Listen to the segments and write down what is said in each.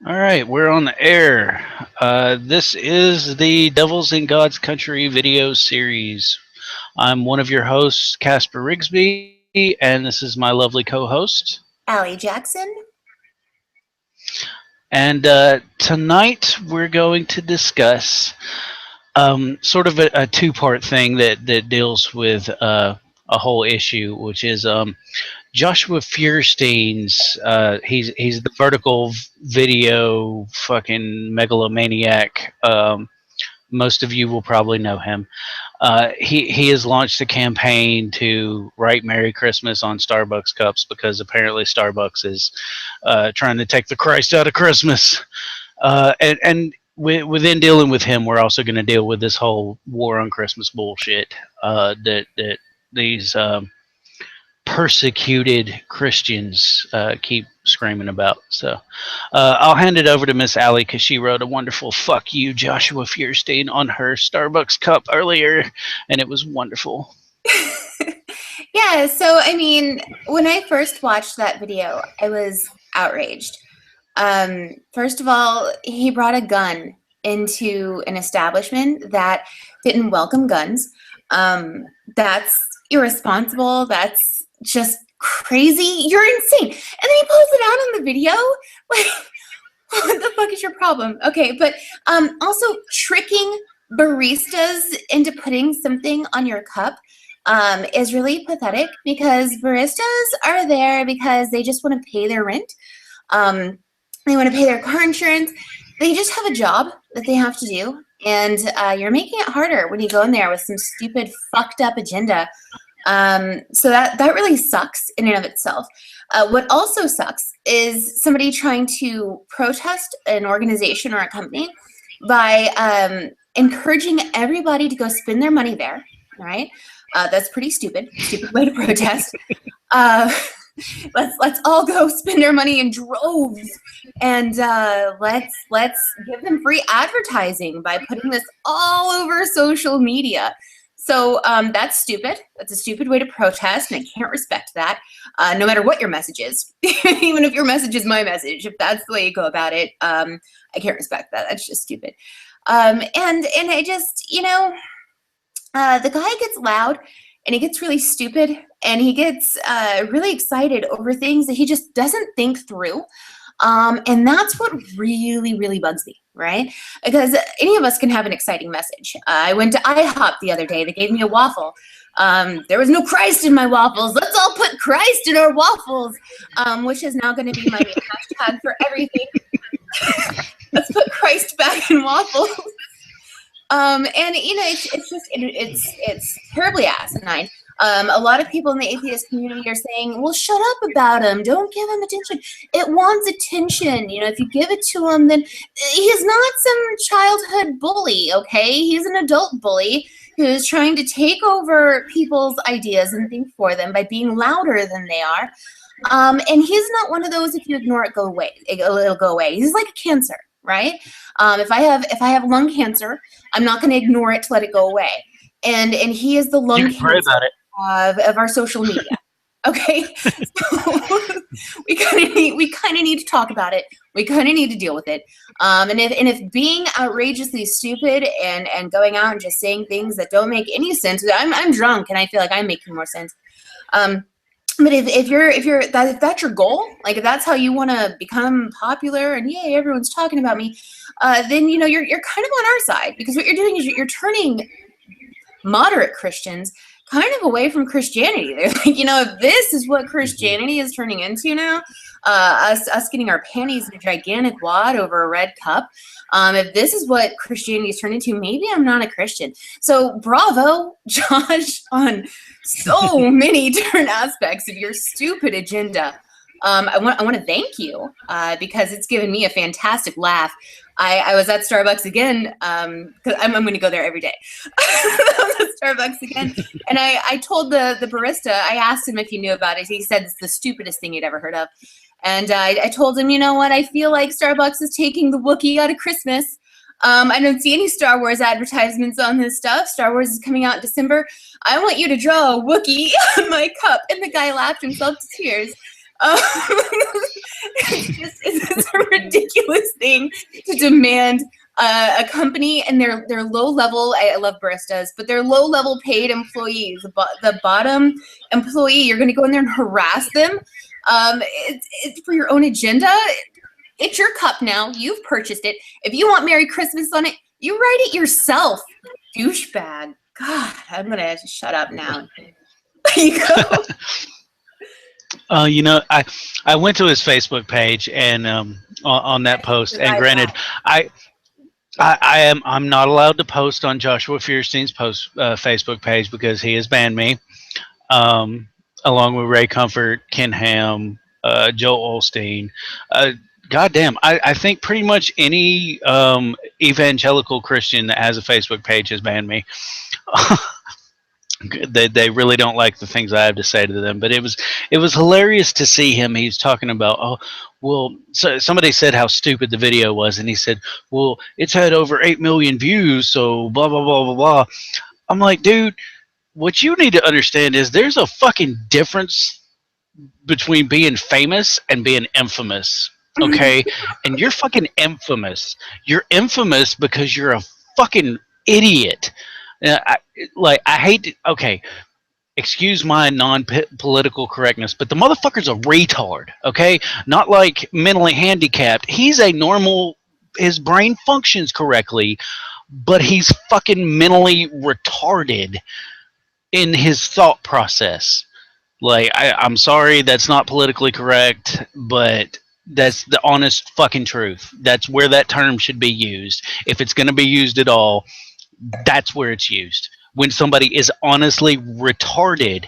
All right, we're on the air. This is the Devils in God's Country video series. I'm one of your hosts, Casper Rigsby, and this is my lovely co host. Allie Jackson. And tonight we're going to discuss sort of a two-part thing that deals with a whole issue, which is Joshua Fuerstein's. He's the vertical video fucking megalomaniac. Most of you will probably know him. He has launched a campaign to write "Merry Christmas" on Starbucks cups because apparently Starbucks is trying to take the Christ out of Christmas. And within dealing with him, we're also going to deal with this whole war on Christmas bullshit that these persecuted Christians keep screaming about. So I'll hand it over to Miss Allie because she wrote a wonderful "fuck you, Joshua Fuerstein" on her Starbucks cup earlier, and it was wonderful. Yeah, so I mean, when I first watched that video, I was outraged. First of all, he brought a gun into an establishment that didn't welcome guns. That's irresponsible. That's just crazy. You're insane. And then he pulls it out on the video. Like, what the fuck is your problem? Okay, but also tricking baristas into putting something on your cup is really pathetic because baristas are there because they just want to pay their rent. They want to pay their car insurance. They just have a job that they have to do. And you're making it harder when you go in there with some stupid, fucked up agenda. So that really sucks in and of itself. What also sucks is somebody trying to protest an organization or a company by encouraging everybody to go spend their money there, right? That's pretty stupid way to protest. Let's all go spend our money in droves, and let's give them free advertising by putting this all over social media. So that's stupid. That's a stupid way to protest, and I can't respect that. No matter what your message is, even if your message is my message, if that's the way you go about it, I can't respect that. That's just stupid. And I just, the guy gets loud and he gets really stupid and he gets really excited over things that he just doesn't think through. And that's what really, really bugs me, right? Because any of us can have an exciting message. I went to IHOP the other day. They gave me a waffle. There was no Christ in my waffles. Let's all put Christ in our waffles, which is now going to be my hashtag for everything. Let's put Christ back in waffles. And it's terribly asinine. A lot of people in the atheist community are saying, well, shut up about him. Don't give him attention. It wants attention. If you give it to him, then he's not some childhood bully, okay? He's an adult bully who's trying to take over people's ideas and think for them by being louder than they are. And he's not one of those, if you ignore it, it'll go away. He's like a cancer, right? If I have lung cancer, I'm not going to ignore it to let it go away. And he is the lung cancer of our social media. Okay, so we kind of need to talk about it. We kind of need to deal with it. And if being outrageously stupid and going out and just saying things that don't make any sense, I'm drunk and I feel like I'm making more sense. But if that's your goal, like if that's how you want to become popular and yay, everyone's talking about me, then you're kind of on our side, because what you're doing is you're turning moderate Christians kind of away from Christianity. They're like, if this is what Christianity is turning into now, us getting our panties in a gigantic wad over a red cup, if this is what Christianity is turned into, maybe I'm not a Christian. So bravo, Josh, on so many different aspects of your stupid agenda. I want to thank you because it's given me a fantastic laugh. I was at Starbucks again because I'm going to go there every day. I was at Starbucks again, and I told the barista, I asked him if he knew about it. He said it's the stupidest thing he'd ever heard of. And I told him, you know what? I feel like Starbucks is taking the Wookiee out of Christmas. I don't see any Star Wars advertisements on this stuff. Star Wars is coming out in December. I want you to draw a Wookiee on my cup. And the guy laughed himself to tears. It's is a ridiculous thing to demand a company and their low level. I love baristas, but their low level paid employees, the bottom employee, you're going to go in there and harass them. It's for your own agenda. It's your cup now. You've purchased it. If you want Merry Christmas on it, you write it yourself. Douchebag. God, I'm gonna shut up now. There you go. I went to his Facebook page and on that post, and granted, I'm not allowed to post on Joshua Fuerstein's Facebook page because he has banned me, along with Ray Comfort, Ken Ham, Joel Olstein. Goddamn, I think pretty much any evangelical Christian that has a Facebook page has banned me. They really don't like the things I have to say to them. But it was hilarious to see him. He's talking about, oh, well, so somebody said how stupid the video was, and he said, well, it's had over 8 million views, so blah blah blah blah blah. I'm like, dude, what you need to understand is there's a fucking difference between being famous and being infamous. Okay, and you're fucking infamous. You're infamous because you're a fucking idiot. I hate to, okay, excuse my non-political correctness, but the motherfucker's a retard, okay? Not like mentally handicapped. He's a normal, his brain functions correctly, but he's fucking mentally retarded in his thought process. Like, I'm sorry, that's not politically correct, but that's the honest fucking truth. That's where that term should be used. If it's going to be used at all, that's where it's used. When somebody is honestly retarded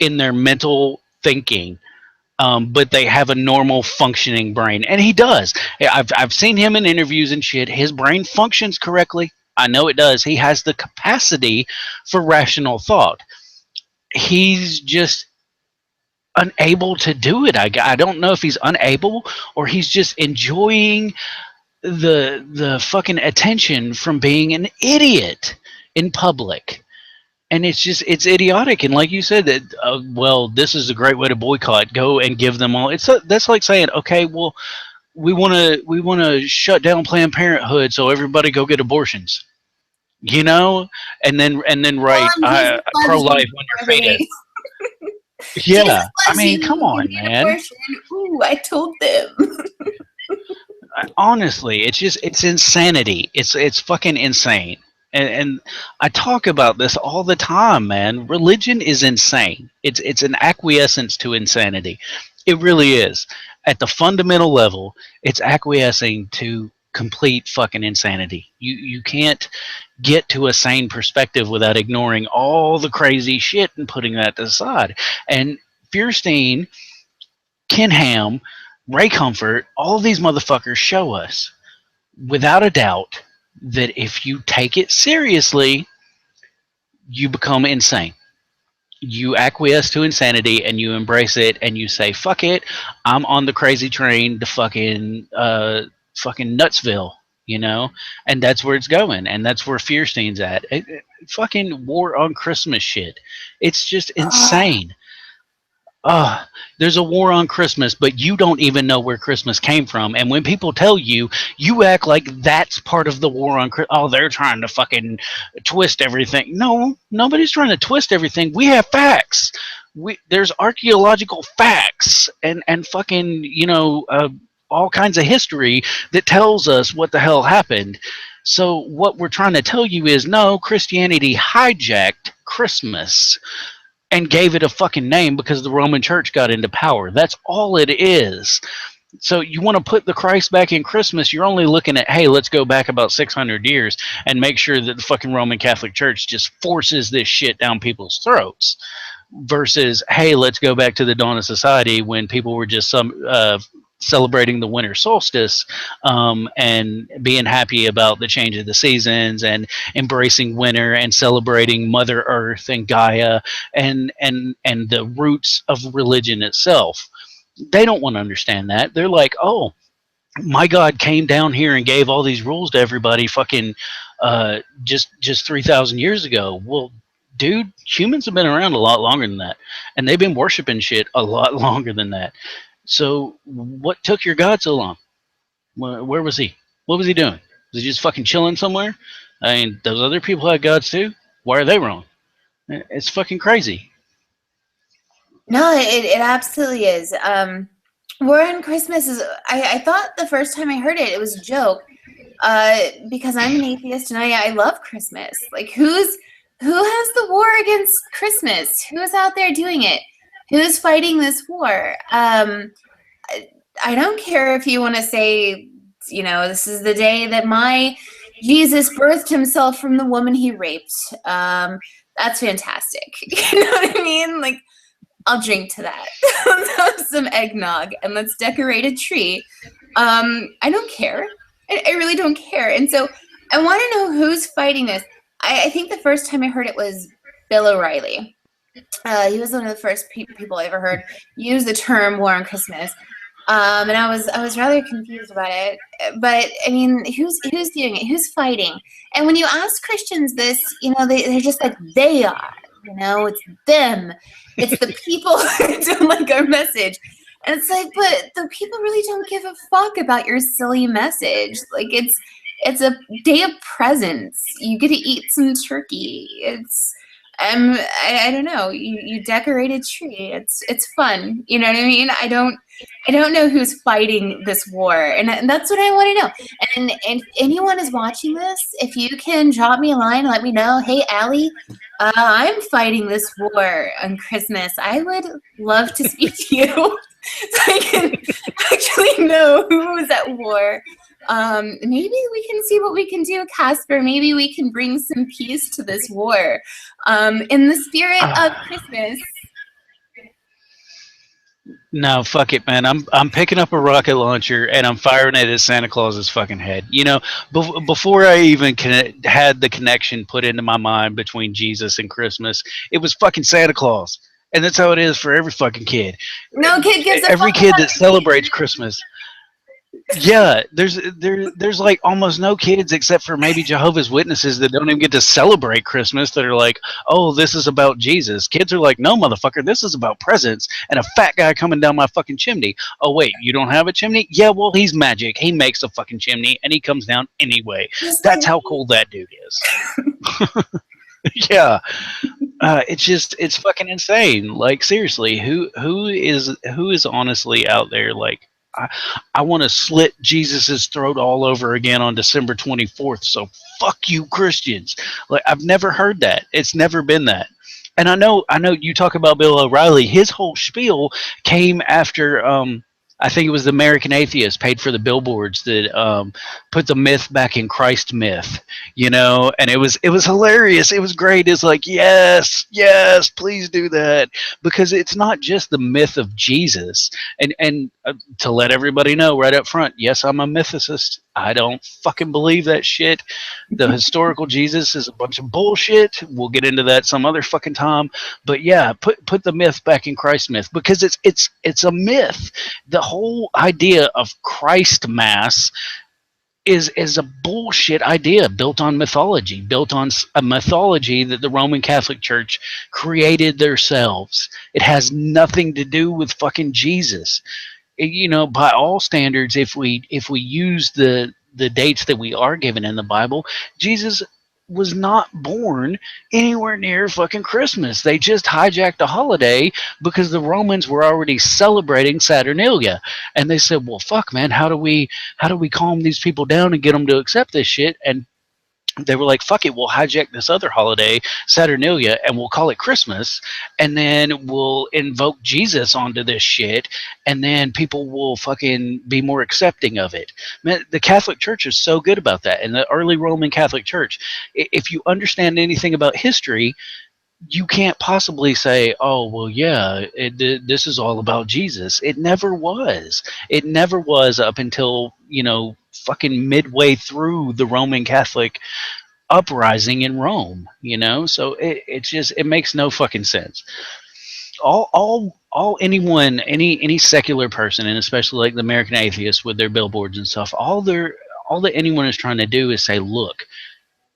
in their mental thinking, but they have a normal functioning brain. And he does. I've seen him in interviews and shit. His brain functions correctly. I know it does. He has the capacity for rational thought. He's just unable to do it. I don't know if he's unable or he's just enjoying the fucking attention from being an idiot in public. And it's idiotic. And like you said, that well, this is a great way to boycott. Go and give them all. That's like saying, okay, well, we want to shut down Planned Parenthood, so everybody go get abortions. And then write pro-life on your fetus. Yeah, I mean, come on, man. Ooh, I told them. Honestly, it's insanity. It's fucking insane. And I talk about this all the time, man. Religion is insane. It's an acquiescence to insanity. It really is. At the fundamental level, it's acquiescing to complete fucking insanity. You can't get to a sane perspective without ignoring all the crazy shit and putting that to the side. And Fuerstein, Ken Ham, Ray Comfort, all these motherfuckers show us, without a doubt, that if you take it seriously, you become insane. You acquiesce to insanity and you embrace it and you say, fuck it, I'm on the crazy train to fucking Nutsville, and that's where it's going, and that's where Fierstein's at. Fucking war on Christmas shit. It's just insane. There's a war on Christmas, but you don't even know where Christmas came from. And when people tell you, you act like that's part of the war on Christmas. Oh, they're trying to fucking twist everything. No, nobody's trying to twist everything. We have facts. There's archaeological facts and fucking, all kinds of history that tells us what the hell happened. So what we're trying to tell you is, no, Christianity hijacked Christmas and gave it a fucking name because the Roman Church got into power. That's all it is. So you want to put the Christ back in Christmas, you're only looking at, hey, let's go back about 600 years and make sure that the fucking Roman Catholic Church just forces this shit down people's throats. Versus, hey, let's go back to the dawn of society when people were just celebrating the winter solstice, and being happy about the change of the seasons and embracing winter and celebrating Mother Earth and Gaia and the roots of religion itself. They don't want to understand that. They're like, oh, my God came down here and gave all these rules to everybody fucking just 3,000 years ago. Well, dude, humans have been around a lot longer than that, and they've been worshiping shit a lot longer than that. So what took your God so long? Where was he? What was he doing? Was he just fucking chilling somewhere? I mean, those other people had gods too. Why are they wrong? It's fucking crazy. No, it absolutely is. War on Christmas is. I thought the first time I heard it, it was a joke. Because I'm an atheist and I love Christmas. Like, who has the war against Christmas? Who is out there doing it? Who is fighting this war? I don't care if you want to say, this is the day that my Jesus birthed himself from the woman he raped. That's fantastic. You know what I mean? Like, I'll drink to that. Let's have some eggnog and let's decorate a tree. I don't care. I really don't care. And so I want to know who's fighting this. I think the first time I heard it was Bill O'Reilly. He was one of the first people I ever heard use the term war on Christmas. And I was rather confused about it. But I mean, who's doing it? Who's fighting? And when you ask Christians this, they're just like, they are. It's them. It's the people who don't like our message. And it's like, but the people really don't give a fuck about your silly message. Like, it's a day of presents. You get to eat some turkey. It's I don't know. You decorate a tree. It's fun. You know what I mean? I don't know who's fighting this war, and that's what I want to know. And if anyone is watching this, if you can drop me a line and let me know, hey Allie, I'm fighting this war on Christmas. I would love to speak to you, so I can actually know who is at war. Maybe we can see what we can do, Casper. Maybe we can bring some peace to this war. In the spirit of Christmas. No, fuck it, man. I'm picking up a rocket launcher and I'm firing it at Santa Claus's fucking head. Before I even had the connection put into my mind between Jesus and Christmas, it was fucking Santa Claus, and that's how it is for every fucking kid. No kid gives a every fuck kid about that celebrates Christmas. Yeah, there's like almost no kids except for maybe Jehovah's Witnesses that don't even get to celebrate Christmas that are like, oh, this is about Jesus. Kids are like, no, motherfucker, this is about presents and a fat guy coming down my fucking chimney. Oh, wait, you don't have a chimney? Yeah, well, he's magic. He makes a fucking chimney and he comes down anyway. That's how cool that dude is. Yeah. It's fucking insane. Like, seriously, who is honestly out there like, I want to slit Jesus's throat all over again on December 24th. So fuck you, Christians. Like, I've never heard that. It's never been that. And I know you talk about Bill O'Reilly. His whole spiel came after I think it was the American Atheist paid for the billboards that put the myth back in Christ myth, and it was hilarious. It was great. It's like, yes, please do that, because it's not just the myth of Jesus. And to let everybody know right up front, yes, I'm a mythicist. I don't fucking believe that shit. The historical Jesus is a bunch of bullshit. We'll get into that some other fucking time. But yeah, put the myth back in Christ myth, because it's a myth. The whole idea of Christ Mass is a bullshit idea built on mythology, built on a mythology that the Roman Catholic Church created themselves. It has nothing to do with fucking Jesus. By all standards, if we use the dates that we are given in the Bible, Jesus was not born anywhere near fucking Christmas. They just hijacked a holiday because the Romans were already celebrating Saturnalia, and they said, "Well, fuck, man, how do we calm these people down and get them to accept this shit?" And they were like, fuck it, we'll hijack this other holiday, Saturnalia, and we'll call it Christmas, and then we'll invoke Jesus onto this shit, and then people will fucking be more accepting of it. Man, the Catholic Church is so good about that, and the early Roman Catholic Church, if you understand anything about history, you can't possibly say, oh, well, yeah, this is all about Jesus. It never was. It never was up until, fucking midway through the Roman Catholic uprising in Rome, So it makes no fucking sense. All anyone, any secular person, and especially like the American Atheists with their billboards and stuff, all that anyone is trying to do is say, look,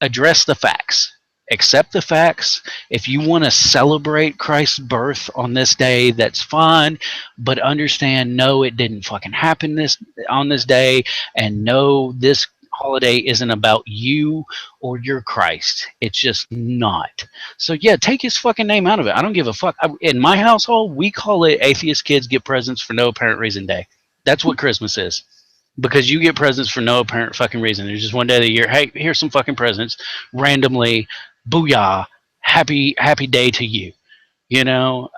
address the facts. accept the facts. If you want to celebrate Christ's birth on this day, that's fine, but understand, no, it didn't fucking happen this on this day, and no, this holiday isn't about you or your Christ. It's just not. So yeah, take his fucking name out of it. I don't give a fuck. In my household, we call it Atheist Kids Get Presents for No Apparent Reason Day. That's what Christmas is. Because you get presents for no apparent fucking reason. There's just one day of the year. Hey, here's some fucking presents randomly. Booyah! Happy day to you. You know,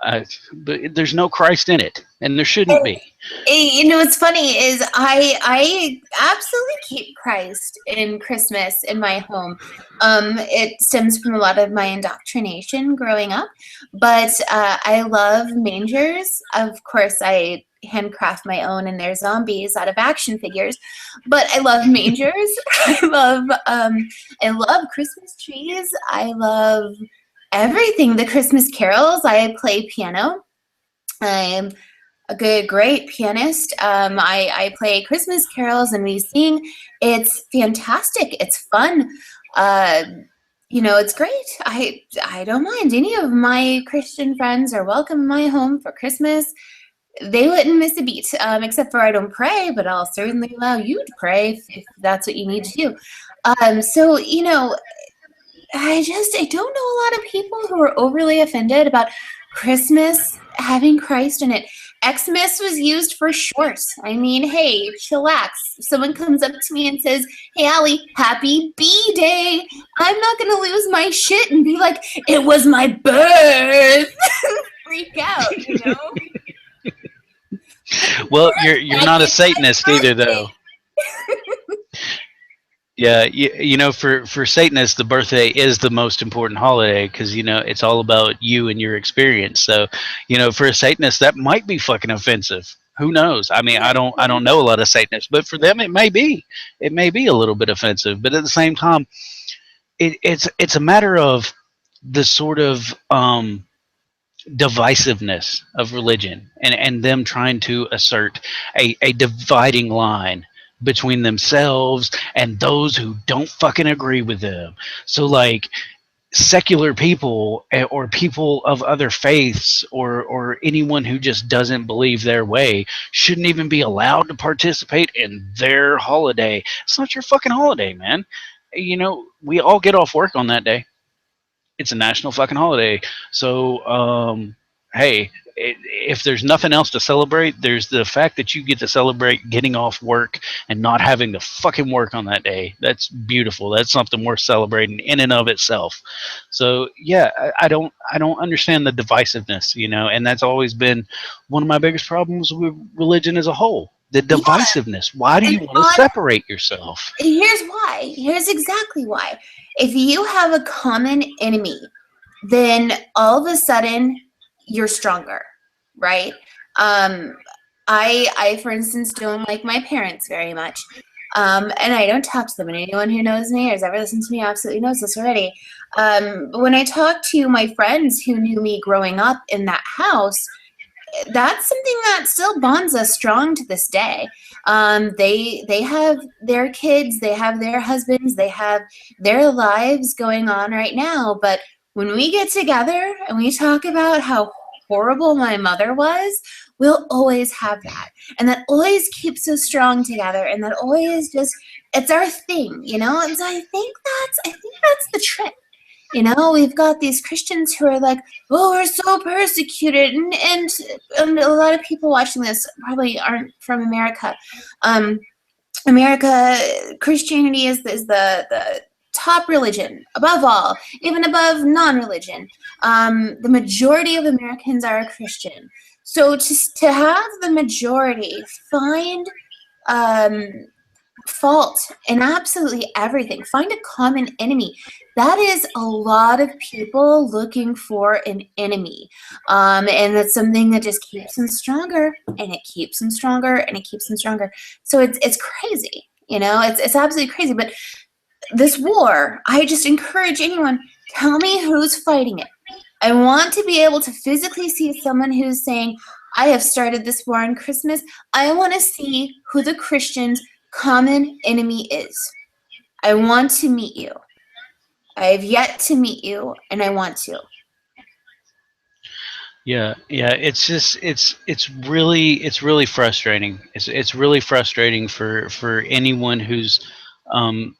but there's no Christ in it, and there shouldn't be. You know what's funny is I absolutely keep Christ in Christmas in my home. It stems from a lot of my indoctrination growing up, but I love mangers. Of course, I handcraft my own, and they're zombies out of action figures. But I love mangers. I love Christmas trees. I love everything. The Christmas carols. I play piano. I'm a great pianist. I play Christmas carols and we sing. It's fantastic. It's fun. You know, it's great. I don't mind. Any of my Christian friends are welcome in my home for Christmas. They wouldn't miss a beat, except for I don't pray, but I'll certainly allow you to pray if that's what you need to do. So, you know, I don't know a lot of people who are overly offended about Christmas having Christ in it. Xmas was used for short. I mean, hey, chillax. If someone comes up to me and says, hey, Allie, happy B-Day, I'm not going to lose my shit and be like, it was my birth. Freak out, you know? Well, you're not a Satanist either, though. Yeah, you know, for Satanists, the birthday is the most important holiday because, you know, it's all about you and your experience. So, you know, for a Satanist, that might be fucking offensive. Who knows? I mean, I don't know a lot of Satanists, but for them, it may be a little bit offensive. But at the same time, it's a matter of the sort of divisiveness of religion and them trying to assert a dividing line between themselves and those who don't fucking agree with them. So like secular people or people of other faiths or anyone who just doesn't believe their way shouldn't even be allowed to participate in their holiday. It's not your fucking holiday, man. You know, we all get off work on that day. It's a national fucking holiday. So, hey, if there's nothing else to celebrate, there's the fact that you get to celebrate getting off work and not having to fucking work on that day. That's beautiful. That's something worth celebrating in and of itself. So yeah, I don't understand the divisiveness, you know, and that's always been one of my biggest problems with religion as a whole. The divisiveness. Why do you want to separate yourself? Here's why. Here's exactly why. If you have a common enemy, then all of a sudden you're stronger, right? I, for instance, don't like my parents very much. And I don't talk to them. And anyone who knows me or has ever listened to me absolutely knows this already. When I talk to my friends who knew me growing up in that house, that's something that still bonds us strong to this day. They have their kids, they have their husbands, they have their lives going on right now. But when we get together and we talk about how horrible my mother was, we'll always have that. And that always keeps us strong together. And that always just, it's our thing, you know? And so I think that's the trick. You know, we've got these Christians who are like, oh, we're so persecuted. And a lot of people watching this probably aren't from America. Christianity is the top religion, above all, even above non-religion. The majority of Americans are Christian. So to have the majority find fault in absolutely everything, find a common enemy, that is a lot of people looking for an enemy. And that's something that just keeps them stronger, and it keeps them stronger, and it keeps them stronger. So it's crazy, you know, it's absolutely crazy. But this war, I just encourage anyone, tell me who's fighting it. I want to be able to physically see someone who's saying, I have started this war on Christmas. I want to see who the Christians' common enemy is. I want to meet you. I have yet to meet you, and I want to. Yeah, yeah. It's really frustrating. It's really frustrating for anyone who's um,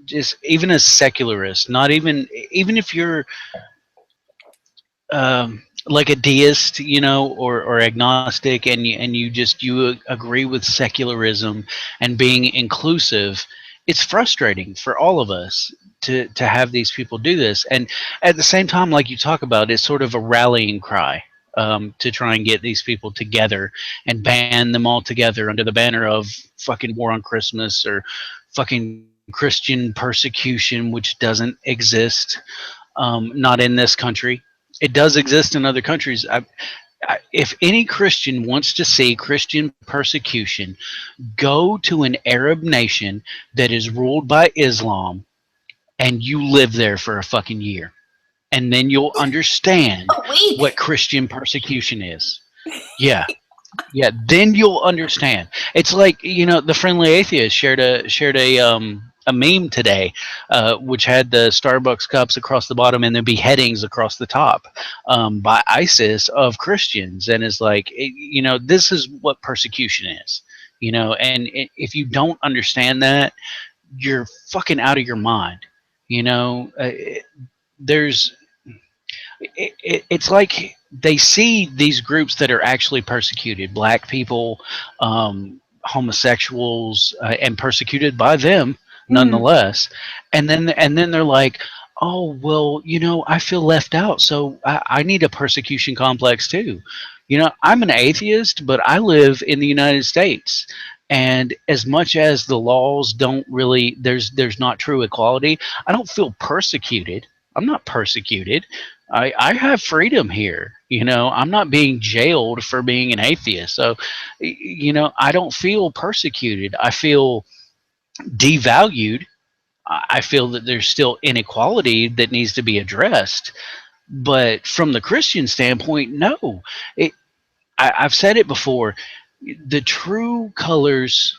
just even a secularist. Not even if you're like a deist, or agnostic, and you just you agree with secularism and being inclusive. It's frustrating for all of us to have these people do this, and at the same time, like you talk about, it's sort of a rallying cry to try and get these people together and band them all together under the banner of fucking war on Christmas or fucking Christian persecution, which doesn't exist, not in this country. It does exist in other countries. If any Christian wants to see Christian persecution, go to an Arab nation that is ruled by Islam and you live there for a fucking year. And then you'll understand A week. what Christian persecution is. Yeah. Yeah, then you'll understand. It's like, the friendly atheist shared a meme today, which had the Starbucks cups across the bottom and the beheadings across the top, by ISIS of Christians, and it's like, this is what persecution is, and if you don't understand that, you're fucking out of your mind. There's it's like they see these groups that are actually persecuted, black people, homosexuals, and persecuted by them Mhm. nonetheless, and then they're like, oh well, I feel left out, so I need a persecution complex too. I'm an atheist, but I live in the United States, and as much as the laws don't really, there's not true equality, I don't feel persecuted. I'm not persecuted. I have freedom here. I'm not being jailed for being an atheist. So, I don't feel persecuted. I feel devalued. I feel that there's still inequality that needs to be addressed. But from the Christian standpoint, no. It, I've said it before. The true colors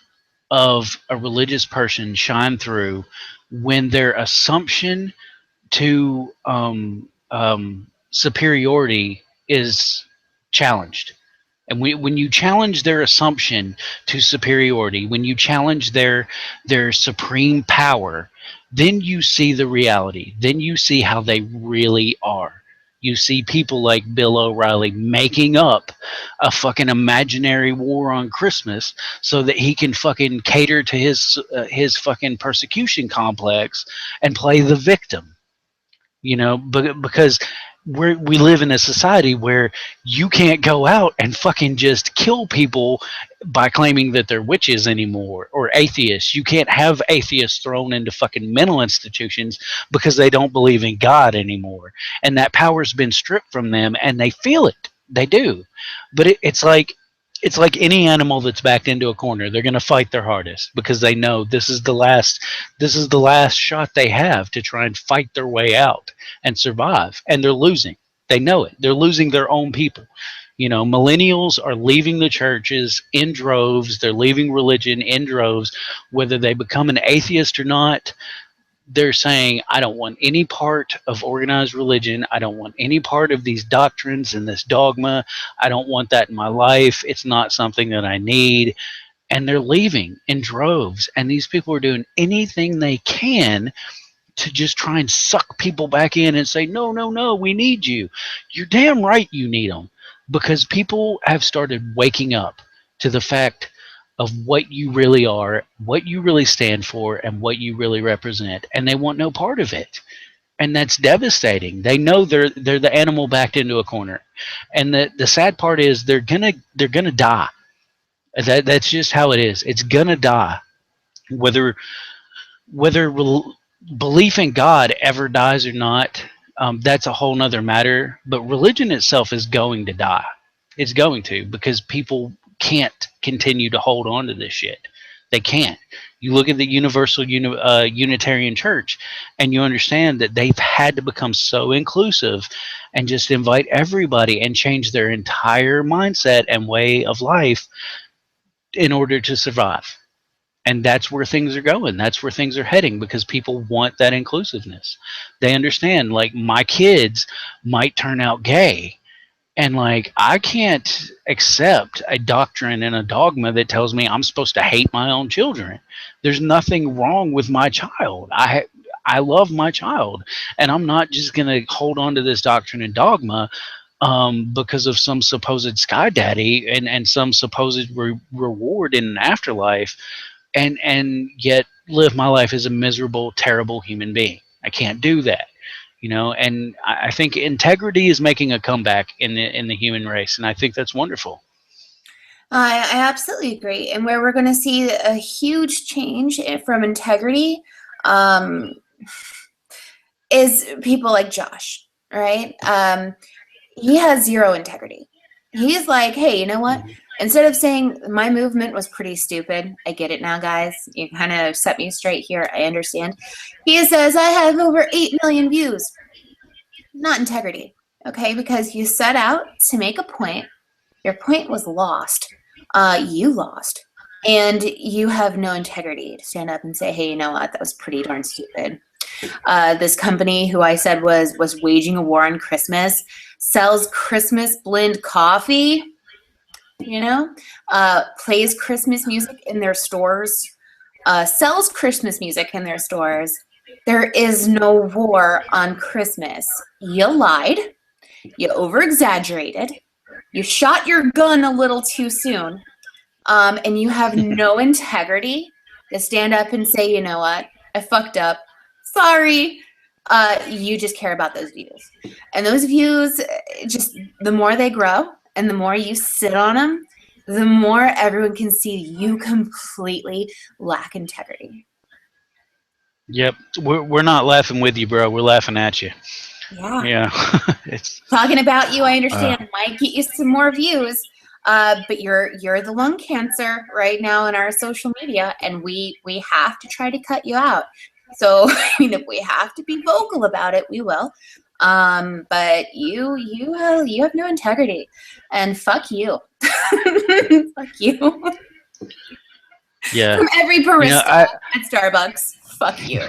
of a religious person shine through when their assumption to superiority is challenged. And when you challenge their assumption to superiority, when you challenge their supreme power, then you see the reality. Then you see how they really are. You see people like Bill O'Reilly making up a fucking imaginary war on Christmas so that he can fucking cater to his fucking persecution complex and play the victim. Because we live in a society where you can't go out and fucking just kill people by claiming that they're witches anymore, or atheists. You can't have atheists thrown into fucking mental institutions because they don't believe in God anymore, and that power's been stripped from them, and they feel it. They do. But it's like any animal that's backed into a corner. They're going to fight their hardest because they know this is the last shot they have to try and fight their way out and survive, and they're losing. They know it. They're losing their own people. Millennials are leaving the churches in droves. They're leaving religion in droves, whether they become an atheist or not. They're saying, I don't want any part of organized religion. I don't want any part of these doctrines and this dogma. I don't want that in my life. It's not something that I need. And they're leaving in droves. And these people are doing anything they can to just try and suck people back in and say, no, no, no, we need you. You're damn right you need them, because people have started waking up to the fact of what you really are, what you really stand for, and what you really represent, and they want no part of it. And that's devastating. They know they're the animal backed into a corner, and the sad part is they're gonna die. That's just how it is. It's gonna die, whether whether belief in God ever dies or not, that's a whole nother matter. But religion itself is going to die. It's going to, because people can't continue to hold on to this shit. They can't. You look at the Unitarian Church, and you understand that they've had to become so inclusive and just invite everybody and change their entire mindset and way of life in order to survive. and that's where things are going. That's where things are heading because people want that inclusiveness. They understand, like, my kids might turn out gay, and like I can't accept a doctrine and a dogma that tells me I'm supposed to hate my own children. There's nothing wrong with my child. I love my child, and I'm not just gonna hold on to this doctrine and dogma because of some supposed sky daddy and some supposed reward in an afterlife, and yet live my life as a miserable, terrible human being. I can't do that, and I think integrity is making a comeback in the human race, and I think that's wonderful. I absolutely agree. And where we're going to see a huge change from integrity um, is people like Josh, right? He has zero integrity. He's like, hey, you know what? Instead of saying my movement was pretty stupid, I get it now, guys. You kind of set me straight here. I understand. He says, I have over 8 million views. Not integrity, okay? Because you set out to make a point. Your point was lost. You lost. And you have no integrity to stand up and say, hey, you know what? That was pretty darn stupid. This company who I said was waging a war on Christmas sells Christmas blend coffee, plays Christmas music in their stores, sells Christmas music in their stores. There is no war on Christmas. You lied. You over-exaggerated. You shot your gun a little too soon. And you have no integrity to stand up and say, you know what? I fucked up. Sorry. You just care about those views. And those views, just the more they grow and the more you sit on them, the more everyone can see you completely lack integrity. Yep, we're not laughing with you, bro. We're laughing at you. Yeah. It's talking about you. I understand might get you some more views, but you're the lung cancer right now in our social media, and we have to try to cut you out. So I mean, if we have to be vocal about it, we will. But you have no integrity, and fuck you. Fuck you. Yeah. From every barista at Starbucks, fuck you.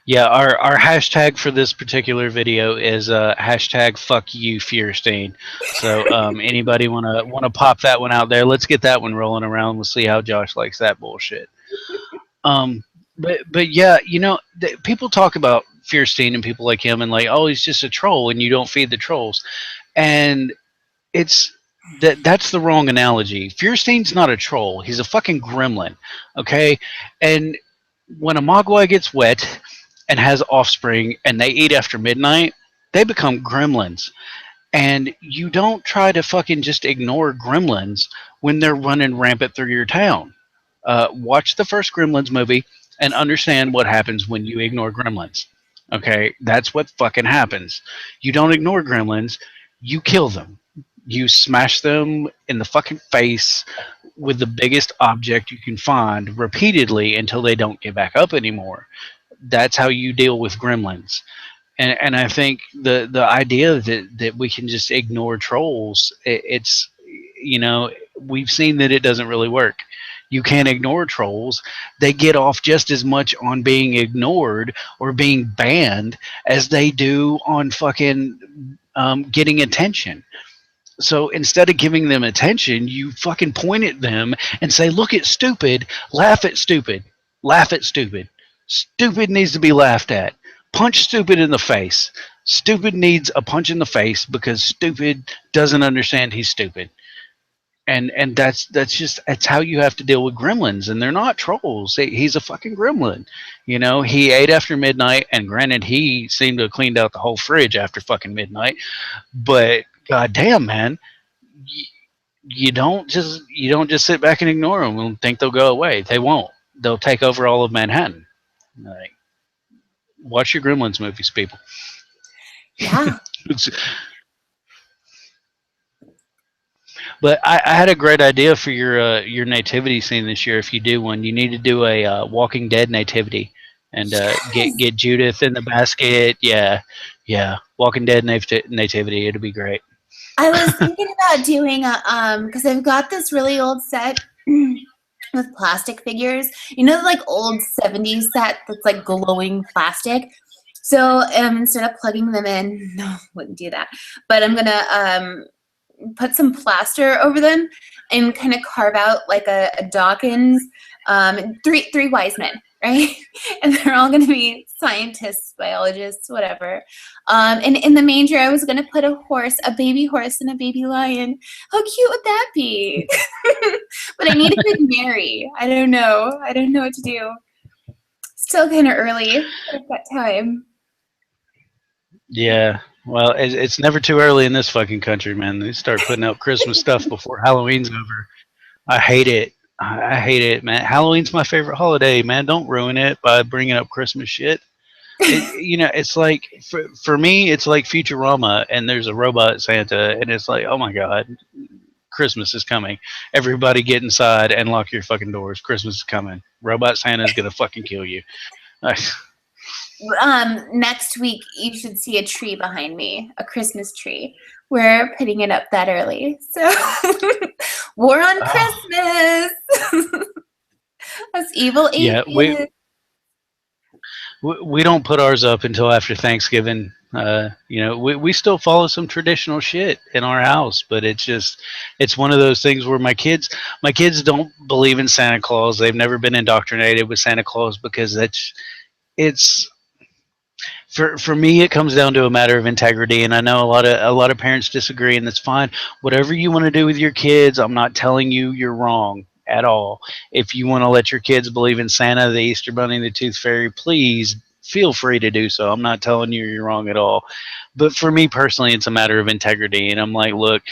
Yeah, our hashtag for this particular video is hashtag fuck you Fuerstein. So anybody wanna pop that one out there? Let's get that one rolling around. We'll see how Josh likes that bullshit. But yeah, people talk about Fuerstein and people like him and like, oh, he's just a troll, and you don't feed the trolls, and it's that's the wrong analogy. Fuerstein's not a troll. He's a fucking gremlin. Okay, and when a mogwai gets wet and has offspring and they eat after midnight, they become gremlins. And you don't try to fucking just ignore gremlins when they're running rampant through your town. Watch the first Gremlins movie and understand what happens when you ignore gremlins. Okay, that's what fucking happens. You don't ignore gremlins, you kill them. You smash them in the fucking face with the biggest object you can find repeatedly until they don't get back up anymore. That's how you deal with gremlins. And I think the idea that we can just ignore trolls, it's we've seen that it doesn't really work. You can't ignore trolls. They get off just as much on being ignored or being banned as they do on fucking getting attention. So instead of giving them attention, you fucking point at them and say, look at stupid, laugh at stupid, laugh at stupid. Stupid needs to be laughed at. Punch stupid in the face. Stupid needs a punch in the face because stupid doesn't understand he's stupid. And that's how you have to deal with gremlins, and they're not trolls. He's a fucking gremlin. He ate after midnight, and granted, he seemed to have cleaned out the whole fridge after fucking midnight. But goddamn, man, you don't just sit back and ignore them and think they'll go away. They won't. They'll take over all of Manhattan. Like, watch your Gremlins movies, people. Yeah. But I had a great idea for your nativity scene this year. If you do one, you need to do a Walking Dead nativity and get Judith in the basket. Yeah, Walking Dead nativity. It'll be great. I was thinking about doing because I've got this really old set with plastic figures. You know, like old 70s set that's like glowing plastic. So instead of plugging them in, no, wouldn't do that. But I'm gonna put some plaster over them and kind of carve out like a Dawkins, three wise men, right? And they're all going to be scientists, biologists, whatever. And in the manger, I was going to put a horse, a baby horse, and a baby lion. How cute would that be? But I need a good Mary. I don't know. I don't know what to do. Still kind of early, but I've got time. Yeah. Well, it's never too early in this fucking country, man. They start putting out Christmas stuff before Halloween's over. I hate it. I hate it, man. Halloween's my favorite holiday, man. Don't ruin it by bringing up Christmas shit. It's like for me, it's like Futurama, and there's a robot Santa, and it's like, oh my god, Christmas is coming. Everybody get inside and lock your fucking doors. Christmas is coming. Robot Santa's gonna fucking kill you. Next week you should see a tree behind me, a Christmas tree. We're putting it up that early. So war on Oh, Christmas. Us evil yeah, atheists. we don't put ours up until after Thanksgiving. We still follow some traditional shit in our house, but it's one of those things where my kids don't believe in Santa Claus. They've never been indoctrinated with Santa Claus because it's for me it comes down to a matter of integrity, and I know a lot of parents disagree, and that's fine. Whatever you want to do with your kids, I'm not telling you you're wrong at all. If you want to let your kids believe in Santa, the Easter Bunny, the Tooth Fairy, please feel free to do so. I'm not telling you you're wrong at all. But for me personally, it's a matter of integrity, and I'm like, look,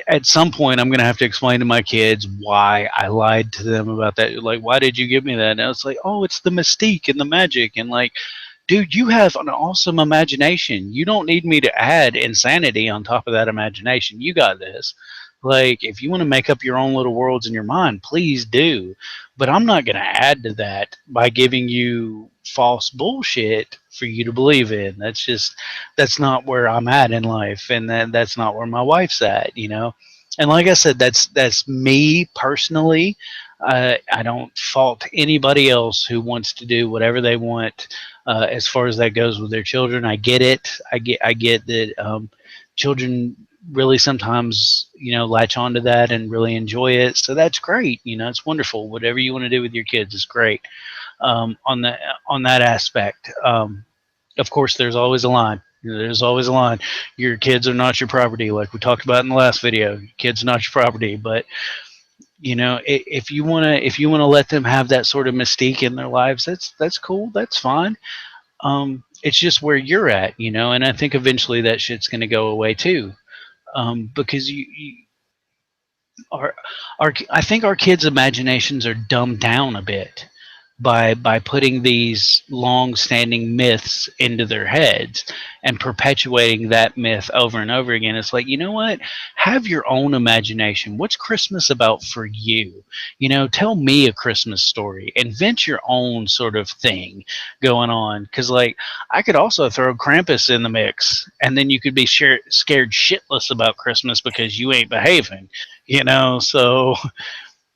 at some point I'm going to have to explain to my kids why I lied to them about that. Like, why did you give me that? And it's like, oh, it's the mystique and the magic. And like, dude, you have an awesome imagination. You don't need me to add insanity on top of that imagination. You got this. Like, if you want to make up your own little worlds in your mind, please do. But I'm not going to add to that by giving you false bullshit for you to believe in. That's not where I'm at in life, and that's not where my wife's at. And like I said, that's me personally. I don't fault anybody else who wants to do whatever they want as far as that goes with their children. I get it. I get that children really sometimes latch onto that and really enjoy it. So that's great. It's wonderful. Whatever you want to do with your kids is great. On that aspect, of course, there's always a line. There's always a line. Your kids are not your property, like we talked about in the last video. Your kids are not your property, but if you wanna let them have that sort of mystique in their lives, that's cool. That's fine. It's just where you're at, and I think eventually that shit's gonna go away too, because our I think our kids' imaginations are dumbed down a bit by putting these long-standing myths into their heads and perpetuating that myth over and over again. It's like, you know what? Have your own imagination. What's Christmas about for you? Tell me a Christmas story. Invent your own sort of thing going on. Because, like, I could also throw Krampus in the mix, and then you could be scared shitless about Christmas because you ain't behaving. So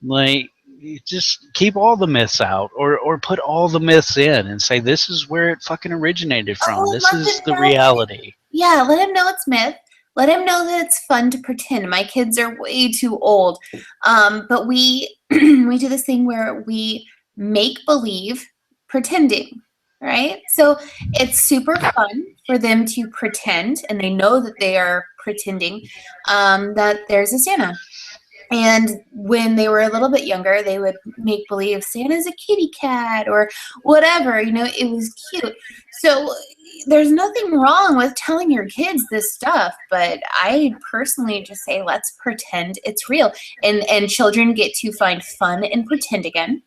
like, you just keep all the myths out, or put all the myths in and say this is where it fucking originated from. Oh, This let is them the know. reality. Yeah, let him know it's myth. Let him know that it's fun to pretend. My kids are way too old. But we we do this thing where we make believe pretending, right? So it's super fun for them to pretend, and they know that they are pretending that there's a Santa. And when they were a little bit younger, they would make believe Santa's a kitty cat or whatever. It was cute. So there's nothing wrong with telling your kids this stuff, but I personally just say let's pretend it's real. And children get to find fun and pretend again.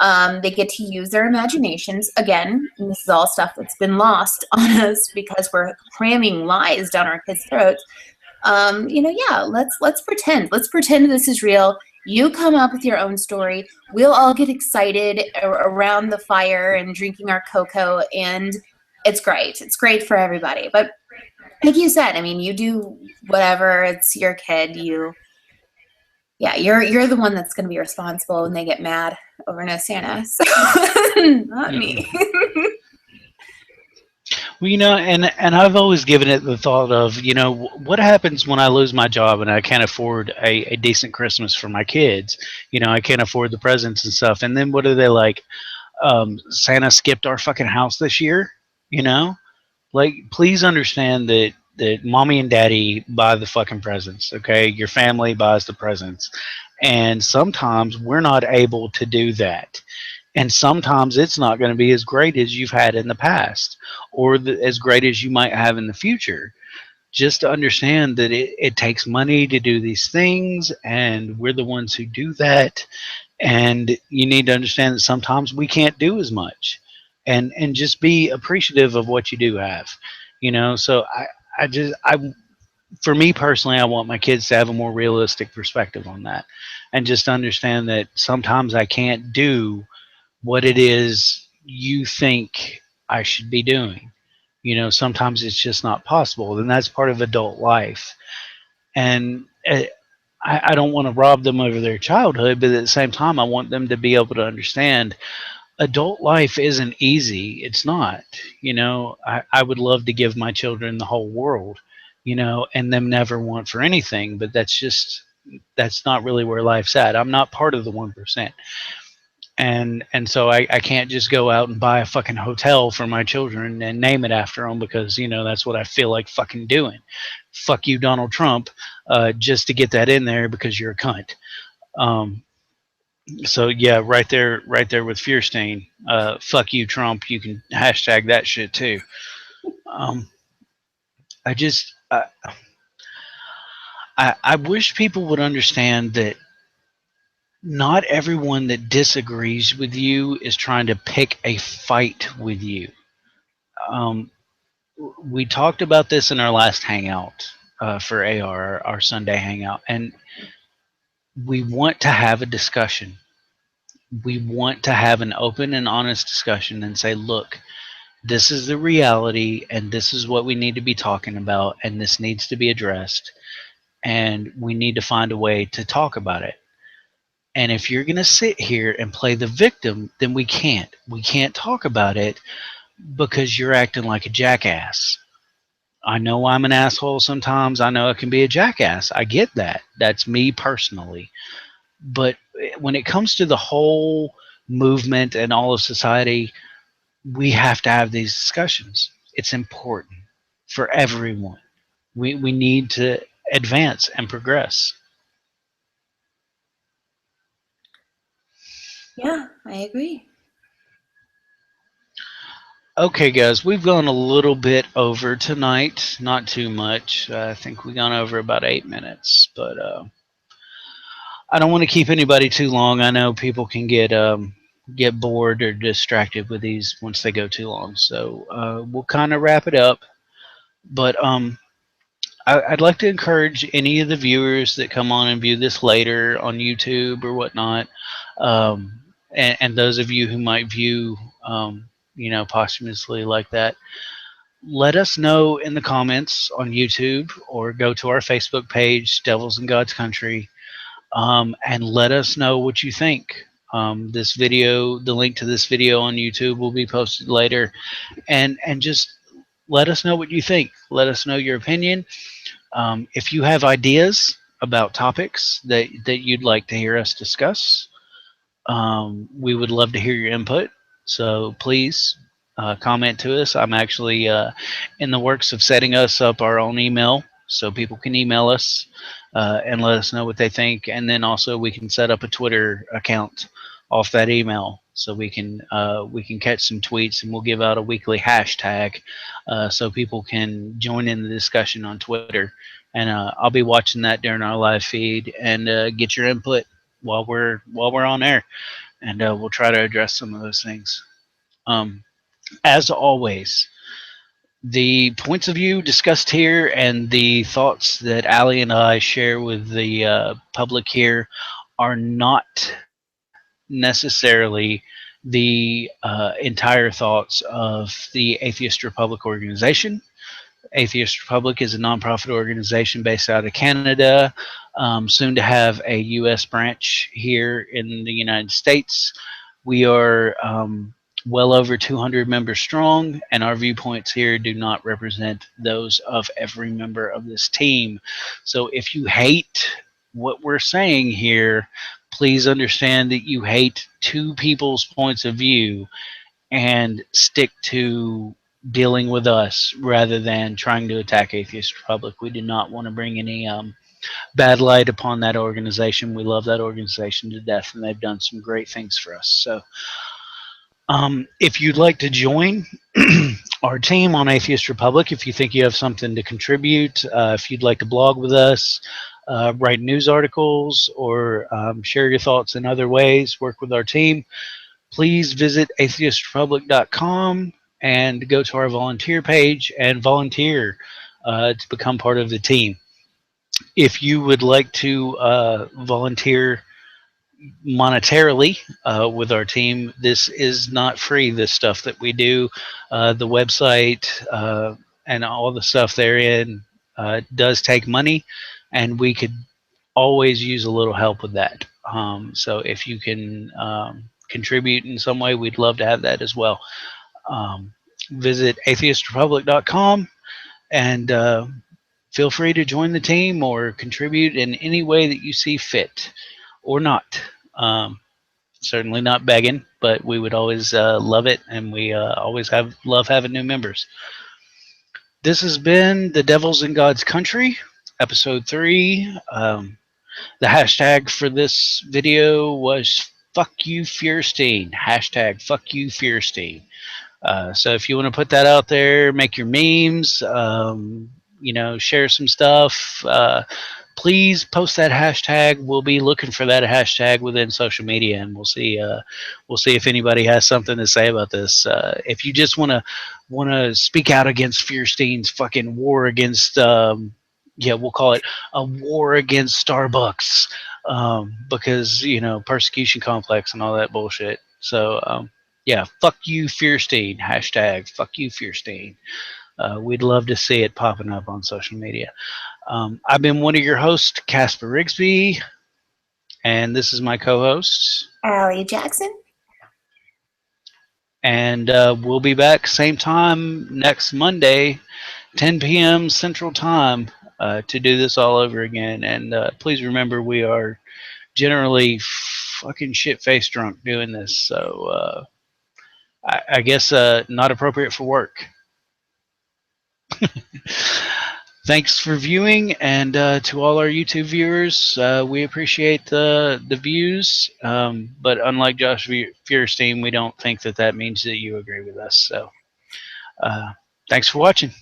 They get to use their imaginations again. And this is all stuff that's been lost on us because we're cramming lies down our kids' throats. Yeah, let's pretend. Let's pretend this is real. You come up with your own story. We'll all get excited around the fire and drinking our cocoa, and it's great. It's great for everybody. But like you said, I mean, you do whatever. It's your kid. You Yeah, you're the one that's going to be responsible when they get mad over no Santa. So not me. Well, and I've always given it the thought of, what happens when I lose my job and I can't afford a decent Christmas for my kids? I can't afford the presents and stuff. And then what are they like? Santa skipped our fucking house this year. You know, like, please understand that mommy and daddy buy the fucking presents. Okay, your family buys the presents, and sometimes we're not able to do that. And sometimes it's not going to be as great as you've had in the past, or as great as you might have in the future. Just to understand that it takes money to do these things, and we're the ones who do that. And you need to understand that sometimes we can't do as much, and just be appreciative of what you do have. So I for me personally, I want my kids to have a more realistic perspective on that, and just understand that sometimes I can't do what it is you think I should be doing. Sometimes it's just not possible, and that's part of adult life. And I don't want to rob them of their childhood, but at the same time, I want them to be able to understand adult life isn't easy. It's not. I would love to give my children the whole world, and them never want for anything, but that's not really where life's at. I'm not part of the 1%. And so I can't just go out and buy a fucking hotel for my children and name it after them because that's what I feel like fucking doing. Fuck you, Donald Trump, just to get that in there because you're a cunt. Um, so yeah, right there with Fuerstein. Fuck you, Trump. You can hashtag that shit too. Um, I just I wish people would understand that not everyone that disagrees with you is trying to pick a fight with you. Um, we talked about this in our last hangout for AR, our Sunday hangout, and we want to have a discussion. We want to have an open and honest discussion and say, look, this is the reality, and this is what we need to be talking about, and this needs to be addressed, and we need to find a way to talk about it. And if you're going to sit here and play the victim, then we can't. We can't talk about it because you're acting like a jackass. I know I'm an asshole sometimes. I know I can be a jackass. I get that. That's me personally. But when it comes to the whole movement and all of society, we have to have these discussions. It's important for everyone. We need to advance and progress. Yeah, I agree. Okay, guys, we've gone a little bit over tonight. Not too much. I think we've gone over about 8 minutes, but I don't want to keep anybody too long. I know people can get bored or distracted with these once they go too long. So we'll kind of wrap it up. But I'd like to encourage any of the viewers that come on and view this later on YouTube or whatnot, and those of you who might view, posthumously like that, let us know in the comments on YouTube or go to our Facebook page, Devils in God's Country, and let us know what you think. This video, the link to this video on YouTube will be posted later, and just let us know what you think. Let us know your opinion. If you have ideas about topics that you'd like to hear us discuss, we would love to hear your input. So please comment to us. I'm actually in the works of setting us up our own email so people can email us and let us know what they think. And then also we can set up a Twitter account off that email so we can catch some tweets, and we'll give out a weekly hashtag so people can join in the discussion on Twitter. And I'll be watching that during our live feed and get your input while we're on air, and we'll try to address some of those things. As always, the points of view discussed here and the thoughts that Allie and I share with the public here are not necessarily the entire thoughts of the Atheist Republic organization. Atheist Republic is a nonprofit organization based out of Canada, soon to have a U.S. branch here in the United States. We are well over 200 members strong, and our viewpoints here do not represent those of every member of this team. So if you hate what we're saying here, please understand that you hate two people's points of view and stick to dealing with us rather than trying to attack Atheist Republic. We do not want to bring any bad light upon that organization. We love that organization to death, and they've done some great things for us. So, if you'd like to join our team on Atheist Republic, if you think you have something to contribute, if you'd like to blog with us, write news articles, or share your thoughts in other ways, work with our team, please visit atheistrepublic.com and go to our volunteer page and volunteer to become part of the team. If you would like to volunteer monetarily with our team, this is not free. This stuff that we do, the website and all the stuff therein does take money, and we could always use a little help with that. So if you can contribute in some way, we'd love to have that as well. Visit atheistrepublic.com and feel free to join the team or contribute in any way that you see fit or not. Certainly not begging, but we would always love it, and we always love having new members. This has been The Devils in God's Country, episode 3. The hashtag for this video was fuck you Fuerstein. Hashtag fuck you Fuerstein. So if you want to put that out there, make your memes, share some stuff, please post that hashtag. We'll be looking for that hashtag within social media, and we'll see if anybody has something to say about this. If you just want to speak out against Fuerstein's fucking war against we'll call it a war against Starbucks, because persecution complex and all that bullshit. So fuck you Fuerstein. Hashtag fuck you Fuerstein. We'd love to see it popping up on social media. I've been one of your hosts, Casper Rigsby, and this is my co-host, Allie Jackson. And we'll be back same time next Monday, 10 p.m. Central Time, to do this all over again. And please remember, we are generally fucking shit-faced drunk doing this, so I guess not appropriate for work. Thanks for viewing, and to all our YouTube viewers, we appreciate the views, but unlike Josh Fuerstein, we don't think that means that you agree with us. So thanks for watching.